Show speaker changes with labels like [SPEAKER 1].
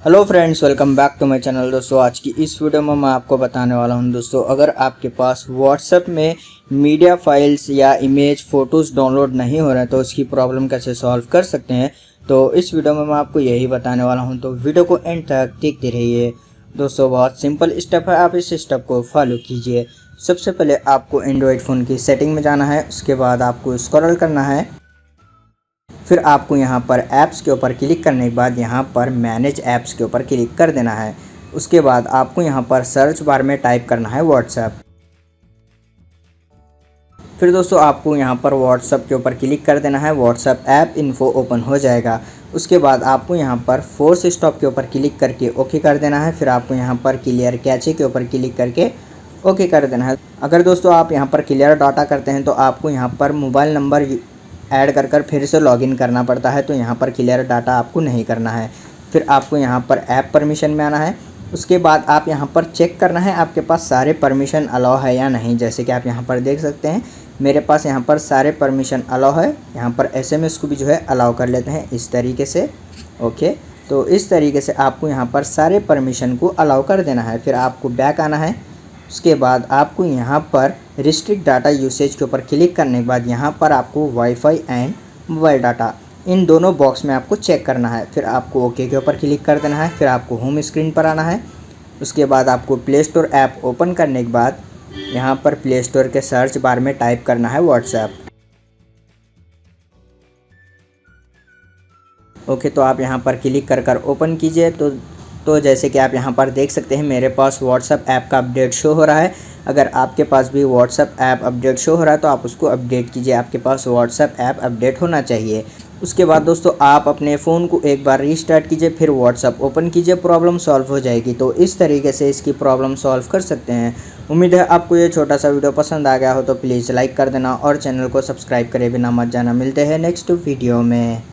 [SPEAKER 1] Hello friends, welcome back to my channel. दोस्तों, आज की इस वीडियो में मैं आपको बताने वाला हूं दोस्तों, अगर आपके पास व्हाट्सएप में मीडिया फाइल्स या इमेज फ़ोटोज़ डाउनलोड नहीं हो रहे हैं तो उसकी प्रॉब्लम कैसे सॉल्व कर सकते हैं। तो इस वीडियो में मैं आपको यही बताने वाला हूं, तो वीडियो को एंड तक देखते रहिए। दोस्तों, बहुत सिंपल स्टेप है, आप इस स्टेप को फॉलो कीजिए। सबसे पहले आपको एंड्रॉयड फ़ोन की सेटिंग में जाना है, उसके बाद आपको स्क्रॉल करना है। फिर आपको यहाँ पर ऐप्स के ऊपर क्लिक करने के बाद यहाँ पर मैनेज ऐप्स के ऊपर क्लिक कर देना है। उसके बाद आपको यहाँ पर सर्च बार में टाइप करना है व्हाट्सएप। फिर दोस्तों आपको यहाँ पर व्हाट्सएप के ऊपर क्लिक कर देना है, व्हाट्सएप ऐप इन्फो ओपन हो जाएगा। उसके बाद आपको यहाँ पर फोर्स स्टॉप के ऊपर क्लिक करके ओके कर देना है। फिर आपको यहाँ पर क्लियर कैचे के ऊपर क्लिक करके ओके कर देना है। अगर दोस्तों आप यहाँ पर क्लियर डाटा करते हैं तो आपको यहाँ पर मोबाइल नंबर ऐड कर फिर से लॉगिन करना पड़ता है, तो यहाँ पर क्लियर डाटा आपको नहीं करना है। फिर आपको यहाँ पर ऐप परमिशन में आना है। उसके बाद आप यहाँ पर चेक करना है आपके पास सारे परमिशन अलाउ है या नहीं। जैसे कि आप यहाँ पर देख सकते हैं मेरे पास यहाँ पर सारे परमिशन अलाउ है। यहाँ पर एसएमएस को भी जो है अलाउ कर लेते हैं इस तरीके से। ओके, तो इस तरीके से आपको यहाँ पर सारे परमिशन को अलाउ कर देना है। फिर आपको बैक आना है। उसके बाद आपको यहाँ पर रिस्ट्रिक्ट डाटा यूसेज के ऊपर क्लिक करने के बाद यहाँ पर आपको wifi and mobile data in दोनों बॉक्स में आपको चेक करना है। फिर आपको ओके के ऊपर क्लिक कर देना है। फिर आपको होम स्क्रीन पर आना है। उसके बाद आपको प्ले स्टोर ऐप ओपन करने के बाद यहाँ पर प्ले स्टोर के सर्च बार में टाइप करना है व्हाट्सएप। ओके, तो आप यहाँ पर क्लिक कर ओपन कीजिए। तो जैसे कि आप यहाँ पर देख सकते हैं मेरे पास व्हाट्सएप ऐप का अपडेट शो हो रहा है। अगर आपके पास भी व्हाट्सएप ऐप अपडेट शो हो रहा है तो आप उसको अपडेट कीजिए, आपके पास व्हाट्सएप ऐप अपडेट होना चाहिए। उसके बाद दोस्तों आप अपने फ़ोन को एक बार रीस्टार्ट कीजिए, फिर व्हाट्सएप ओपन कीजिए, प्रॉब्लम सॉल्व हो जाएगी। तो इस तरीके से इसकी प्रॉब्लम सॉल्व कर सकते हैं। उम्मीद है आपको ये छोटा सा वीडियो पसंद आ गया हो, तो प्लीज़ लाइक कर देना और चैनल को सब्सक्राइब करे बिना मत जाना। मिलते हैं नेक्स्ट वीडियो में।